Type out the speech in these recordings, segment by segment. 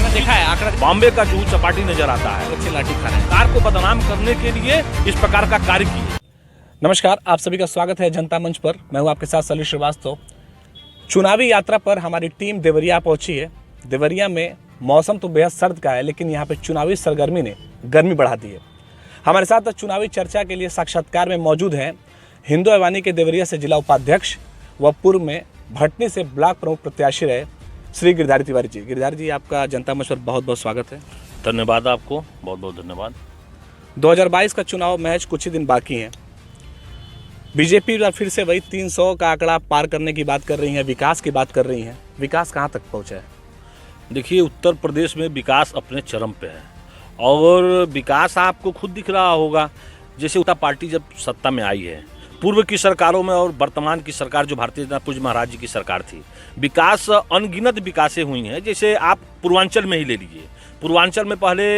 आंकड़ा देखा है, आंकड़ा बॉम्बे का जूहू चपाटी नजर आता है। बच्चे लाठी खा रहे हैं। सरकार को बदनाम करने के लिए इस प्रकार का कार्य किए। नमस्कार, आप सभी का स्वागत है जनता मंच पर। मैं हूं आपके साथ सलील श्रीवास्तव। चुनावी यात्रा पर हमारी टीम देवरिया पहुंची है। देवरिया में मौसम तो बेहद सर्द का है, लेकिन यहाँ पे चुनावी सरगर्मी ने गर्मी बढ़ा दी है। हमारे साथ चुनावी चर्चा के लिए साक्षात्कार में मौजूद हैं हिंदू अवानी के देवरिया से जिला उपाध्यक्ष व पूर्व में भटनी से ब्लॉक प्रमुख प्रत्याशी रहे श्री गिरधारी तिवारी जी। गिरधारी जी, आपका जनता मंच पर बहुत बहुत स्वागत है। धन्यवाद, आपको बहुत बहुत धन्यवाद। 2022 का चुनाव महज कुछ ही दिन बाकी हैं। बीजेपी फिर से वही 300 का आंकड़ा पार करने की बात कर रही है, विकास की बात कर रही हैं। विकास कहाँ तक पहुँचा है? देखिए, उत्तर प्रदेश में विकास अपने चरम पे है और विकास आपको खुद दिख रहा होगा। जैसे उत्तर पार्टी जब सत्ता में आई है, पूर्व की सरकारों में और वर्तमान की सरकार जो भारतीय जनता पूज्य महाराज जी की सरकार थी, विकास अनगिनत विकासें हुई हैं। जैसे आप पूर्वांचल में ही ले लीजिए। पूर्वांचल में पहले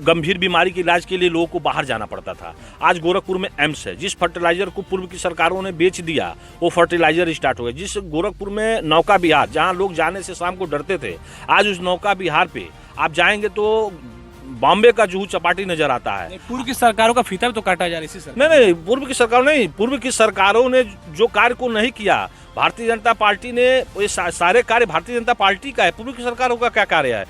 गंभीर बीमारी के इलाज के लिए लोगों को बाहर जाना पड़ता था। आज गोरखपुर में एम्स है। जिस फर्टिलाइजर को पूर्व की सरकारों ने बेच दिया, वो फर्टिलाइजर स्टार्ट हो गया। जिस गोरखपुर में नौका विहार, जहां लोग जाने से शाम को डरते थे, आज उस नौका विहार पे आप जाएंगे तो बॉम्बे का जूहू चपाटी नजर आता है। पूर्व की सरकारों का फीता भी तो काटा जा रहा है इसी सरकार। नहीं, पूर्व की सरकार नहीं, पूर्व की सरकारों ने जो कार्य को नहीं किया, भारतीय जनता पार्टी ने ये सारे कार्य भारतीय जनता पार्टी का है। पूर्व की सरकारों का क्या कार्य है?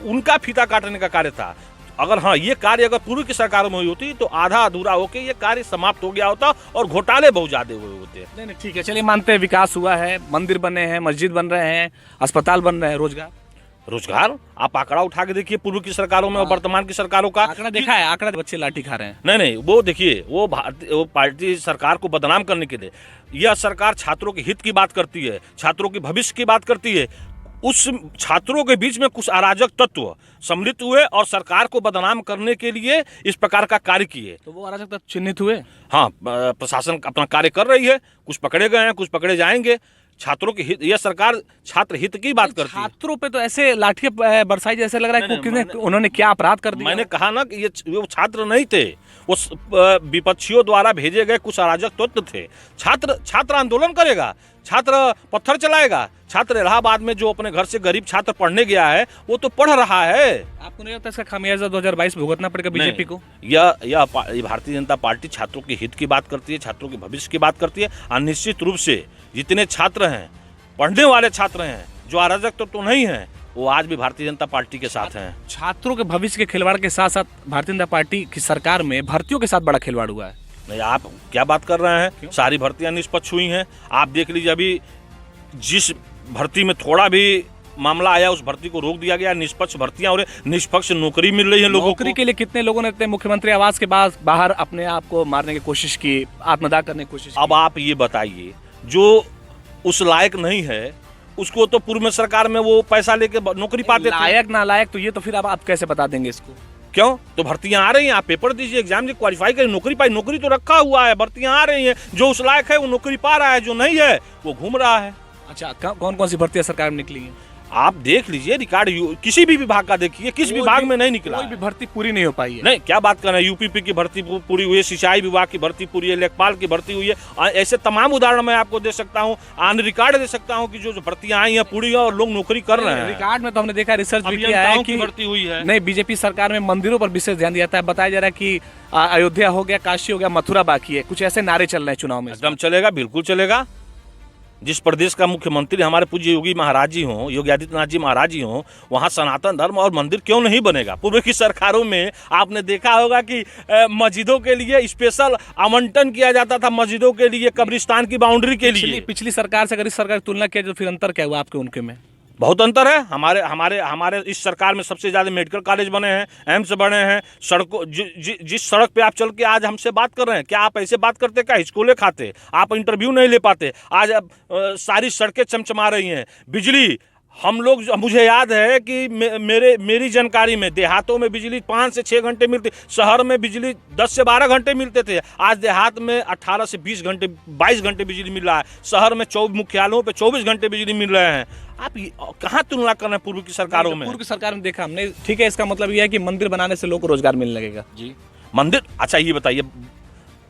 उनका फीता काटने का कार्य था। अगर हाँ, ये कार्य अगर पूर्व की सरकारों में हुई होती तो आधा अधूरा होकर ये कार्य समाप्त हो गया होता और घोटाले बहुत ज्यादा हुए होते। नहीं, ठीक है, चलिए मानते हैं विकास हुआ है, मंदिर बने हैं, मस्जिद बन रहे हैं, अस्पताल बन रहे हैं। रोजगार आप आंकड़ा उठा के देखिए, पूर्व की सरकारों में और वर्तमान की सरकारों का आंकड़ा देखा है, आंकड़ा बच्चे लाठी खा रहे हैं। नहीं, वो देखिए, वो पार्टी सरकार को बदनाम करने के लिए यह सरकार छात्रों के हित की बात करती है, छात्रों के भविष्य की बात करती है। उस छात्रों के बीच में कुछ अराजक तत्व सम्मिलित हुए और सरकार को बदनाम करने के लिए इस प्रकार का कार्य किए। तो वो अराजक तत्व चिन्हित हुए? हाँ, प्रशासन अपना कार्य कर रही है। कुछ पकड़े गए हैं, कुछ पकड़े जाएंगे। छात्रों के हित, यह सरकार छात्र हित की बात करती है। छात्रों पे तो ऐसे लाठियां बरसाई जैसे लग रहा है कि उन्होंने क्या अपराध कर दिया। मैंने कहा ना कि वो छात्र नहीं थे, वो विपक्षियों द्वारा भेजे गए कुछ अराजक तत्व थे। छात्र आंदोलन करेगा, छात्र पत्थर चलाएगा। छात्र इलाहाबाद में जो अपने घर से गरीब छात्र पढ़ने गया है, वो तो पढ़ रहा है। आपको नहीं लगता इसका खामियाजा 2022 भुगतना पड़ेगा बीजेपी को? यह भारतीय जनता पार्टी छात्रों के हित की बात करती है, छात्रों के भविष्य की बात करती है। और निश्चित रूप से जितने छात्र हैं, पढ़ने वाले छात्र हैं, जो अराजक तो नहीं हैं, वो आज भी भारतीय जनता पार्टी के साथ हैं। छात्रों के भविष्य के खिलवाड़ के साथ साथ भारतीय जनता पार्टी की सरकार में भर्तियों के साथ बड़ा खिलवाड़ हुआ है। नहीं, आप क्या बात कर रहे हैं? सारी भर्तियां निष्पक्ष हुई हैं। आप देख लीजिए, अभी जिस भर्ती में थोड़ा भी मामला आया, उस भर्ती को रोक दिया गया। निष्पक्ष भर्तियां और निष्पक्ष नौकरी मिल रही है लोगों को। नौकरी के लिए कितने लोगों ने मुख्यमंत्री आवास के बाहर अपने आप को मारने की कोशिश की, आत्मदाह करने की कोशिश की। अब आप ये बताइए, जो उस लायक नहीं है, उसको तो पूर्व में सरकार में वो पैसा लेके नौकरी पाते थे। लायक ना लायक तो ये तो फिर अब आप कैसे बता देंगे इसको? क्यों? तो भर्तियां आ रही हैं, आप पेपर दीजिए, एग्जाम से क्वालिफाई करें, नौकरी पाई। नौकरी तो रखा हुआ है, भर्तियां आ रही हैं। जो उस लायक है वो नौकरी पा रहा है, जो नहीं है वो घूम रहा है। अच्छा, कौन कौन सी भर्तियां सरकार में निकली हैं? आप देख लीजिए रिकॉर्ड, किसी भी विभाग का देखिए, किस विभाग में नहीं निकला। कोई भी भर्ती पूरी नहीं हो पाई है। नहीं, क्या बात कर रहे हैं? यूपीपी की भर्ती पूरी हुई है, सिंचाई विभाग की भर्ती पूरी है, लेखपाल की भर्ती हुई है। ऐसे तमाम उदाहरण मैं आपको दे सकता हूँ, ऑन रिकॉर्ड दे सकता हूँ कि जो भर्तियां आई हैं पूरी है और लोग नौकरी कर रहे हैं। रिकॉर्ड में तो हमने देखा, रिसर्च भी किया है कि भर्ती हुई है। नहीं, बीजेपी सरकार में मंदिरों पर विशेष ध्यान दिया था। बताया जा रहा है कि अयोध्या हो गया, काशी हो गया, मथुरा बाकी है। कुछ ऐसे नारे चल रहे हैं चुनाव में। एकदम चलेगा, बिल्कुल चलेगा। जिस प्रदेश का मुख्यमंत्री हमारे पूज्य योगी महाराज जी हों, योगी आदित्यनाथ जी महाराज जी हों, वहाँ सनातन धर्म और मंदिर क्यों नहीं बनेगा? पूर्व की सरकारों में आपने देखा होगा कि मस्जिदों के लिए स्पेशल आवंटन किया जाता था, मस्जिदों के लिए, कब्रिस्तान की बाउंड्री के लिए। पिछली सरकार से अगर इस सरकार की तुलना किया तो फिर अंतर क्या हुआ आपके उनके में? बहुत अंतर है। हमारे इस सरकार में सबसे ज्यादा मेडिकल कॉलेज बने हैं, एम्स बने हैं। सड़कों जिस सड़क पे आप चल के आज हमसे बात कर रहे हैं, क्या आप ऐसे बात करते? क्या हिचकोले खाते? आप इंटरव्यू नहीं ले पाते? आज सारी सड़कें चमचमा रही हैं। बिजली, हम लोग, मुझे याद है कि मेरी जानकारी में देहातों में बिजली 5 से 6 घंटे मिलती, शहर में बिजली 10 से 12 घंटे मिलते थे। आज देहात में 18 से 20 घंटे, 22 घंटे बिजली मिल रहा है। शहर में मुख्यालयों पे 24 घंटे बिजली मिल रहे हैं। आप कहाँ तुलना कर रहे हैं पूर्व की सरकारों में? पूर्व की सरकार में देखा हमने, ठीक है, इसका मतलब यह है कि मंदिर बनाने से लोगों को रोजगार मिलने लगेगा। जी, मंदिर। अच्छा, ये बताइए,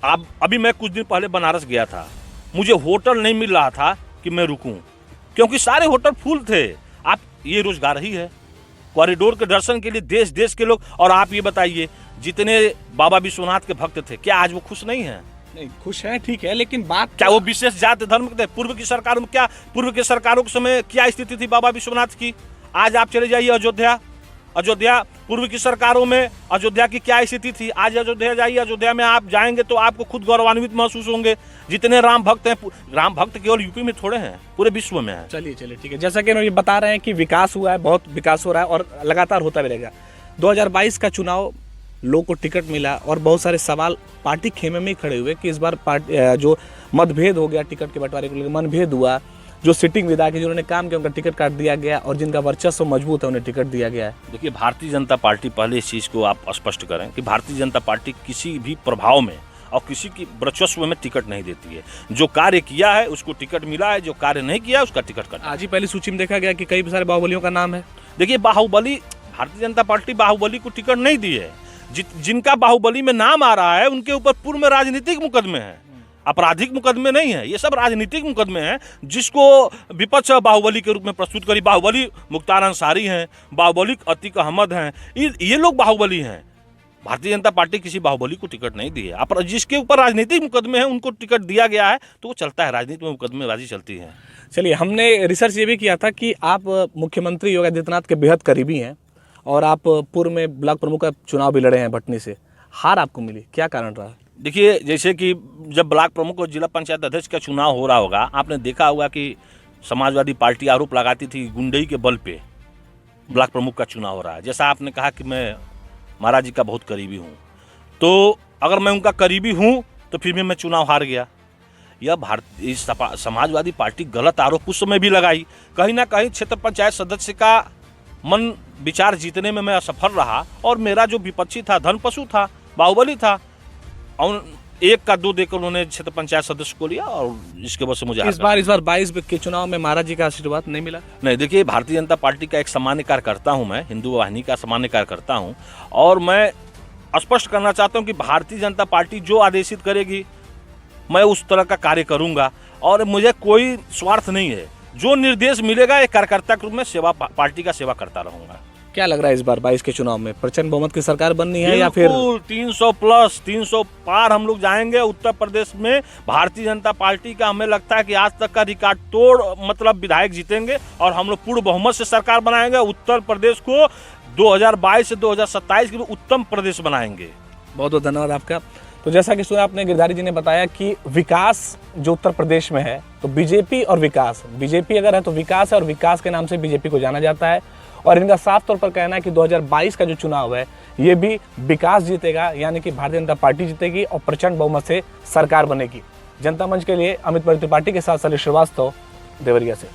आप, अभी मैं कुछ दिन पहले बनारस गया था, मुझे होटल नहीं मिल रहा था कि मैं रुकूं, क्योंकि सारे होटल फुल थे। आप, ये रोजगार ही है। कॉरिडोर के दर्शन के लिए देश देश के लोग। और आप ये बताइए, जितने बाबा विश्वनाथ के भक्त थे, क्या आज वो खुश नहीं है? नहीं, खुश हैं, ठीक है, लेकिन बात क्या वो विशेष जाति धर्म के थे? पूर्व की सरकारों में क्या, पूर्व के सरकारों के समय क्या स्थिति थी बाबा विश्वनाथ की? आज आप चले जाइए अयोध्या, पूर्व की सरकारों में अयोध्या की क्या स्थिति थी? आज अयोध्या जाइए, अयोध्या में आप जाएंगे तो आपको खुद गौरवान्वित महसूस होंगे। जितने राम भक्त हैं, राम भक्त केवल यूपी में थोड़े हैं, पूरे विश्व में है। चलिए ठीक है, जैसा कि ये बता रहे हैं कि विकास हुआ है, बहुत विकास हो रहा है और लगातार होता भी रहेगा। 2022 का चुनाव, लोग को टिकट मिला और बहुत सारे सवाल पार्टी खेमे में ही खड़े हुए कि इस बार जो मतभेद हो गया टिकट के बंटवारे को लेकर, मनभेद हुआ, जो सिटिंग विधायक जिन्होंने काम किया उनका टिकट काट दिया गया और जिनका वर्चस्व मजबूत है उन्हें टिकट दिया गया है। देखिए, भारतीय जनता पार्टी, पहले इस चीज़ को आप स्पष्ट करें कि भारतीय जनता पार्टी किसी भी प्रभाव में और किसी की वर्चस्व में टिकट नहीं देती है। जो कार्य किया है उसको टिकट मिला है, जो कार्य नहीं किया है उसका टिकट कटा। आज ही पहली सूची में देखा गया कि कई सारे बाहुबलियों का नाम है। देखिए, बाहुबली, भारतीय जनता पार्टी बाहुबली को टिकट नहीं दी है। जिनका बाहुबली में नाम आ रहा है उनके ऊपर पूर्व में राजनीतिक मुकदमे हैं, आपराधिक मुकदमे नहीं है, ये सब राजनीतिक मुकदमे हैं, जिसको विपक्ष बाहुबली के रूप में प्रस्तुत करी। बाहुबली मुख्तार अंसारी हैं, बाहुबली अतीक अहमद हैं, ये लोग बाहुबली हैं। भारतीय जनता पार्टी किसी बाहुबली को टिकट नहीं दी है। अब जिसके ऊपर राजनीतिक मुकदमे हैं उनको टिकट दिया गया है, तो वो चलता है, राजनीति में मुकदमेबाजी चलती है। चलिए, हमने रिसर्च ये भी किया था कि आप मुख्यमंत्री योगी आदित्यनाथ के बेहद करीबी हैं और आप पूर्व में ब्लॉक प्रमुख का चुनाव भी लड़े हैं भटनी से, हार आपको मिली, क्या कारण रहा? देखिए, जैसे कि जब ब्लॉक प्रमुख और जिला पंचायत अध्यक्ष का चुनाव हो रहा होगा, आपने देखा होगा कि समाजवादी पार्टी आरोप लगाती थी गुंडई के बल पे ब्लॉक प्रमुख का चुनाव हो रहा है। जैसा आपने कहा कि मैं महाराज जी का बहुत करीबी हूँ, तो अगर मैं उनका करीबी हूँ तो फिर भी मैं चुनाव हार गया। यह भारतीय समाजवादी पार्टी गलत आरोप उस समय भी लगाई। कहीं ना कहीं क्षेत्र पंचायत सदस्य का मन विचार जीतने में मैं असफल रहा और मेरा जो विपक्षी था, धनपशु था, बाहुबली था, और 1 का 2 देकर उन्होंने क्षेत्र पंचायत सदस्य को लिया और इसके वजह से मुझे इस बार 22 के चुनाव में महाराज जी का आशीर्वाद नहीं मिला? नहीं, देखिए, भारतीय जनता पार्टी का एक सामान्य कार्यकर्ता हूं मैं, हिंदू वाहिनी का सामान्य कार्यकर्ता हूं, और मैं स्पष्ट करना चाहता हूं कि भारतीय जनता पार्टी जो आदेशित करेगी मैं उस तरह का कार्य करूंगा और मुझे कोई स्वार्थ नहीं है। जो निर्देश मिलेगा एक कार्यकर्ता के रूप में पार्टी का सेवा करता रहूंगा। क्या लग रहा है इस बार 22 के चुनाव में प्रचंड बहुमत की सरकार बननी है या फिर 300 प्लस 300 पार हम लोग जाएंगे? उत्तर प्रदेश में भारतीय जनता पार्टी का हमें लगता है कि आज तक का रिकॉर्ड तोड़ मतलब विधायक जीतेंगे और हम लोग पूर्ण बहुमत से सरकार बनाएंगे। उत्तर प्रदेश को 2022 से 2027 के लिए उत्तम प्रदेश बनाएंगे। बहुत बहुत धन्यवाद आपका। तो जैसा कि सुना आपने, गिरधारी जी ने बताया कि विकास जो उत्तर प्रदेश में है, तो बीजेपी और विकास, बीजेपी अगर है तो विकास है और विकास के नाम से बीजेपी को जाना जाता है। और इनका साफ तौर पर कहना है कि 2022 का जो चुनाव है ये भी विकास जीतेगा, यानी कि भारतीय जनता पार्टी जीतेगी और प्रचंड बहुमत से सरकार बनेगी। जनता मंच के लिए अमित त्रिपाठी के साथ सलील श्रीवास्तव, देवरिया से।